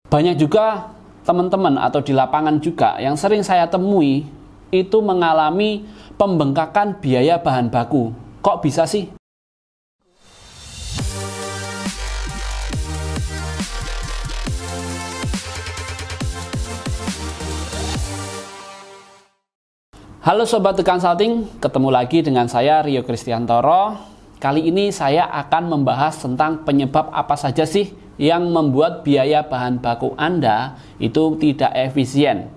Banyak juga teman-teman atau di lapangan juga yang sering saya temui itu mengalami pembengkakan biaya bahan baku. Kok bisa sih? Halo Sobat The Consulting, ketemu lagi dengan saya Rio Kristiantoro. Kali ini saya akan membahas tentang penyebab apa saja sih yang membuat biaya bahan baku Anda itu tidak efisien.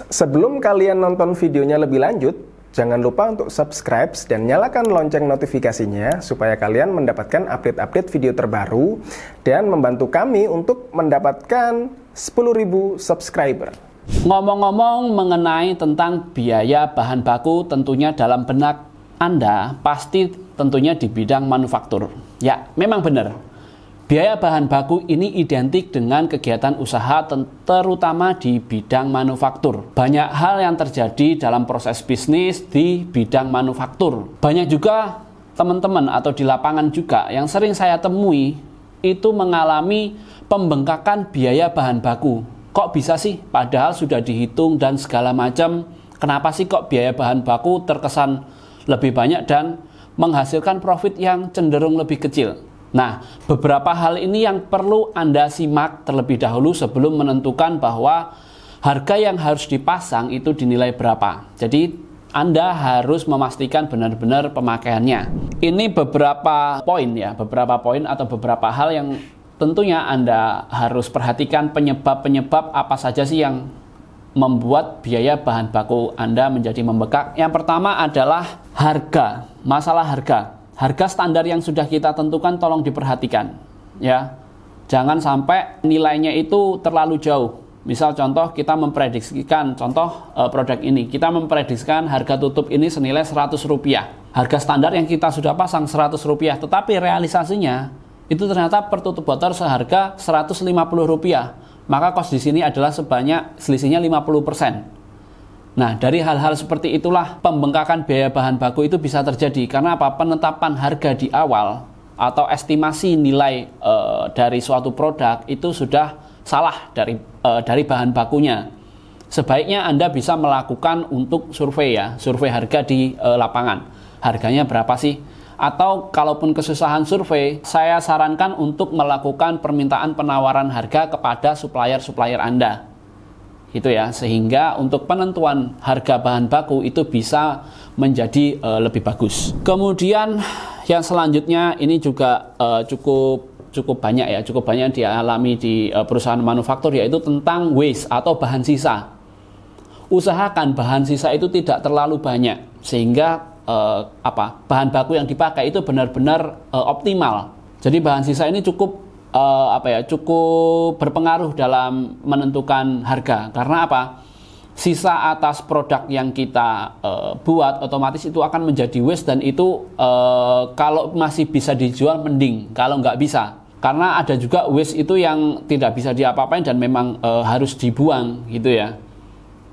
Sebelum kalian nonton videonya lebih lanjut, jangan lupa untuk subscribe dan nyalakan lonceng notifikasinya supaya kalian mendapatkan update-update video terbaru dan membantu kami untuk mendapatkan 10.000 subscriber. Ngomong-ngomong mengenai tentang biaya bahan baku, tentunya dalam benak Anda pasti tentunya di bidang manufaktur. Ya, memang benar. Biaya bahan baku ini identik dengan kegiatan usaha terutama di bidang manufaktur. Banyak hal yang terjadi dalam proses bisnis di bidang manufaktur. Banyak juga teman-teman atau di lapangan juga yang sering saya temui itu mengalami pembengkakan biaya bahan baku. Kok bisa sih? Padahal sudah dihitung dan segala macam. Kenapa sih kok biaya bahan baku terkesan lebih banyak dan menghasilkan profit yang cenderung lebih kecil? Nah, beberapa hal ini yang perlu Anda simak terlebih dahulu sebelum menentukan bahwa harga yang harus dipasang itu dinilai berapa. Jadi, Anda harus memastikan benar-benar pemakaiannya. Ini beberapa poin ya, beberapa poin atau beberapa hal yang tentunya Anda harus perhatikan penyebab-penyebab apa saja sih yang membuat biaya bahan baku Anda menjadi membengkak. Yang pertama adalah harga, masalah harga. Harga standar yang sudah kita tentukan tolong diperhatikan ya. Jangan sampai nilainya itu terlalu jauh. Misal contoh kita memprediksikan produk ini, kita memprediksikan harga tutup ini senilai Rp100. Harga standar yang kita sudah pasang Rp100, tetapi realisasinya itu ternyata per tutup botol seharga Rp150. Maka kos di sini adalah selisihnya 50%. Nah, dari hal-hal seperti itulah pembengkakan biaya bahan baku itu bisa terjadi. Karena apa? Penetapan harga di awal atau estimasi nilai dari suatu produk itu sudah salah dari bahan bakunya. Sebaiknya Anda bisa melakukan untuk survei ya, survei harga di lapangan. Harganya berapa sih? Atau kalaupun kesusahan survei, saya sarankan untuk melakukan permintaan penawaran harga kepada supplier-supplier Anda. Gitu ya, sehingga untuk penentuan harga bahan baku itu bisa menjadi lebih bagus. Kemudian yang selanjutnya ini juga cukup banyak ya, cukup banyak dialami di perusahaan manufaktur, yaitu tentang waste atau bahan sisa. Usahakan bahan sisa itu tidak terlalu banyak sehingga bahan baku yang dipakai itu benar-benar optimal. Jadi bahan sisa ini cukup berpengaruh dalam menentukan harga. Karena apa? Sisa atas produk yang kita buat otomatis itu akan menjadi waste, dan itu kalau masih bisa dijual mending, kalau nggak bisa. Karena ada juga waste itu yang tidak bisa diapa-apain dan memang harus dibuang gitu ya.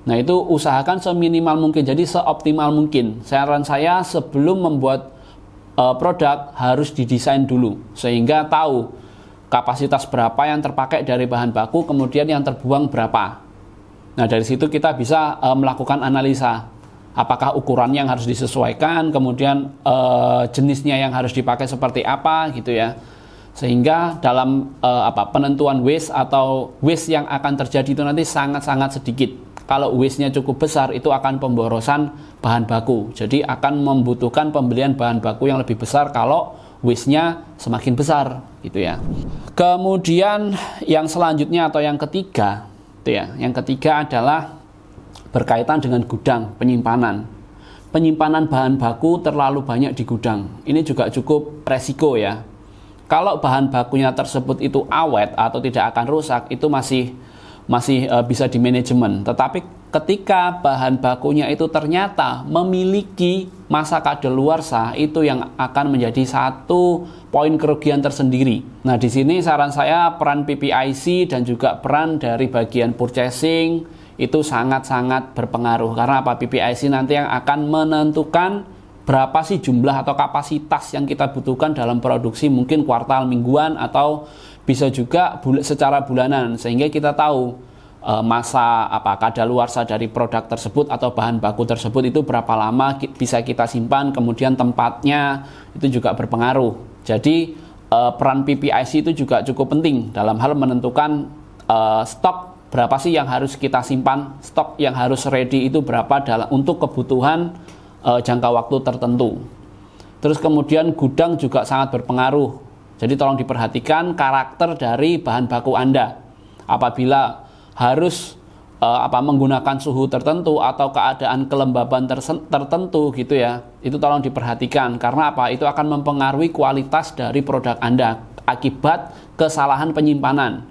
Nah, itu usahakan seminimal mungkin, jadi seoptimal mungkin. Saran saya sebelum membuat produk harus didesain dulu sehingga tahu kapasitas berapa yang terpakai dari bahan baku, kemudian yang terbuang berapa. Nah, dari situ kita bisa melakukan analisa apakah ukurannya yang harus disesuaikan, kemudian jenisnya yang harus dipakai seperti apa gitu ya. Sehingga dalam penentuan waste atau waste yang akan terjadi itu nanti sangat-sangat sedikit. Kalau waste-nya cukup besar, itu akan pemborosan bahan baku. Jadi akan membutuhkan pembelian bahan baku yang lebih besar kalau waste-nya semakin besar gitu ya. Kemudian yang selanjutnya atau yang ketiga itu ya. Yang ketiga adalah berkaitan dengan gudang, penyimpanan. Penyimpanan bahan baku terlalu banyak di gudang. Ini juga cukup resiko ya. Kalau bahan bakunya tersebut itu awet atau tidak akan rusak, itu masih bisa di manajemen. Tetapi ketika bahan bakunya itu ternyata memiliki masa kadaluarsa, itu yang akan menjadi satu poin kerugian tersendiri. Nah, di sini saran saya peran PPIC dan juga peran dari bagian purchasing itu sangat-sangat berpengaruh. Karena apa? PPIC nanti yang akan menentukan berapa sih jumlah atau kapasitas yang kita butuhkan dalam produksi, mungkin kuartal mingguan atau bisa juga secara bulanan, sehingga kita tahu masa kadaluarsa dari produk tersebut atau bahan baku tersebut itu berapa lama bisa kita simpan, kemudian tempatnya itu juga berpengaruh. Jadi peran PPIC itu juga cukup penting dalam hal menentukan stok berapa sih yang harus kita simpan, stok yang harus ready itu berapa untuk kebutuhan jangka waktu tertentu. Terus kemudian gudang juga sangat berpengaruh. Jadi tolong diperhatikan karakter dari bahan baku Anda. Apabila harus menggunakan suhu tertentu atau keadaan kelembaban tertentu gitu ya, itu tolong diperhatikan karena itu akan mempengaruhi kualitas dari produk Anda akibat kesalahan penyimpanan.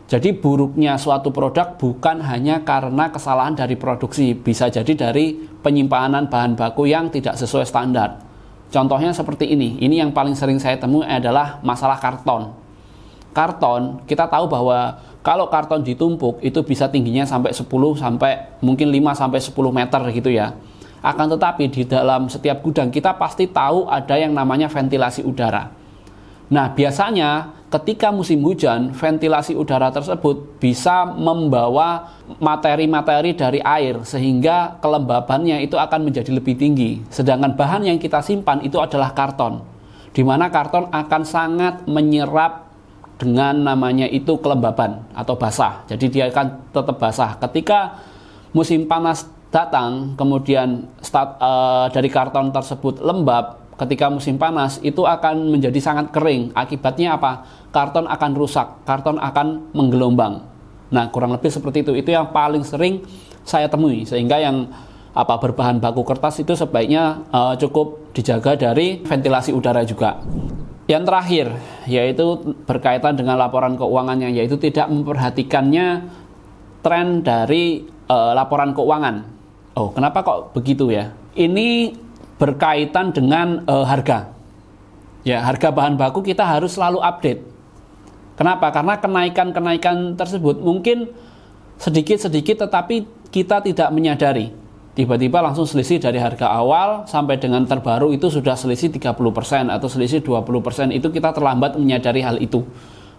Jadi buruknya suatu produk bukan hanya karena kesalahan dari produksi, bisa jadi dari penyimpanan bahan baku yang tidak sesuai standar. Contohnya seperti ini yang paling sering saya temui adalah masalah karton. Karton, kita tahu bahwa kalau karton ditumpuk itu bisa tingginya sampai 10 sampai mungkin 5 sampai 10 meter gitu ya. Akan tetapi di dalam setiap gudang kita pasti tahu ada yang namanya ventilasi udara. Nah, biasanya ketika musim hujan, ventilasi udara tersebut bisa membawa materi-materi dari air sehingga kelembabannya itu akan menjadi lebih tinggi. Sedangkan bahan yang kita simpan itu adalah karton, di mana karton akan sangat menyerap dengan namanya itu kelembaban atau basah. Jadi dia akan tetap basah. Ketika musim panas datang, kemudian dari karton tersebut lembab, ketika musim panas itu akan menjadi sangat kering. Akibatnya apa? Karton akan rusak, karton akan menggelombang. Nah, kurang lebih seperti itu. Itu yang paling sering saya temui. Sehingga yang berbahan baku kertas itu sebaiknya cukup dijaga dari ventilasi udara juga. Yang terakhir, yaitu berkaitan dengan laporan keuangannya, yaitu tidak memperhatikannya tren dari laporan keuangan. Oh, kenapa kok begitu ya? Ini berkaitan dengan harga. Ya, harga bahan baku kita harus selalu update. Kenapa? Karena kenaikan-kenaikan tersebut mungkin sedikit-sedikit tetapi kita tidak menyadari. Tiba-tiba langsung selisih dari harga awal sampai dengan terbaru itu sudah selisih 30% atau selisih 20%. Itu kita terlambat menyadari hal itu.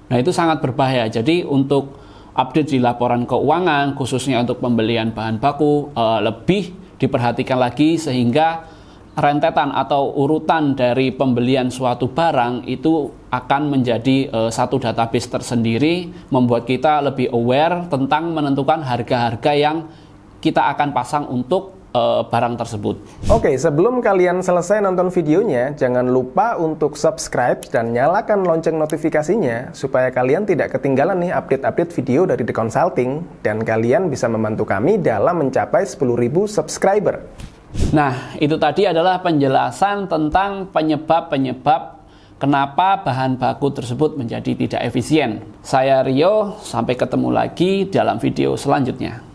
Nah, itu sangat berbahaya. Jadi untuk update di laporan keuangan, khususnya untuk pembelian bahan baku, lebih diperhatikan lagi sehingga rentetan atau urutan dari pembelian suatu barang itu akan menjadi satu database tersendiri, membuat kita lebih aware tentang menentukan harga-harga yang kita akan pasang untuk barang tersebut. Oke, sebelum kalian selesai nonton videonya, jangan lupa untuk subscribe dan nyalakan lonceng notifikasinya supaya kalian tidak ketinggalan nih update-update video dari The Consulting dan kalian bisa membantu kami dalam mencapai 10.000 subscriber. Nah, itu tadi adalah penjelasan tentang penyebab-penyebab kenapa bahan baku tersebut menjadi tidak efisien. Saya Rio, sampai ketemu lagi dalam video selanjutnya.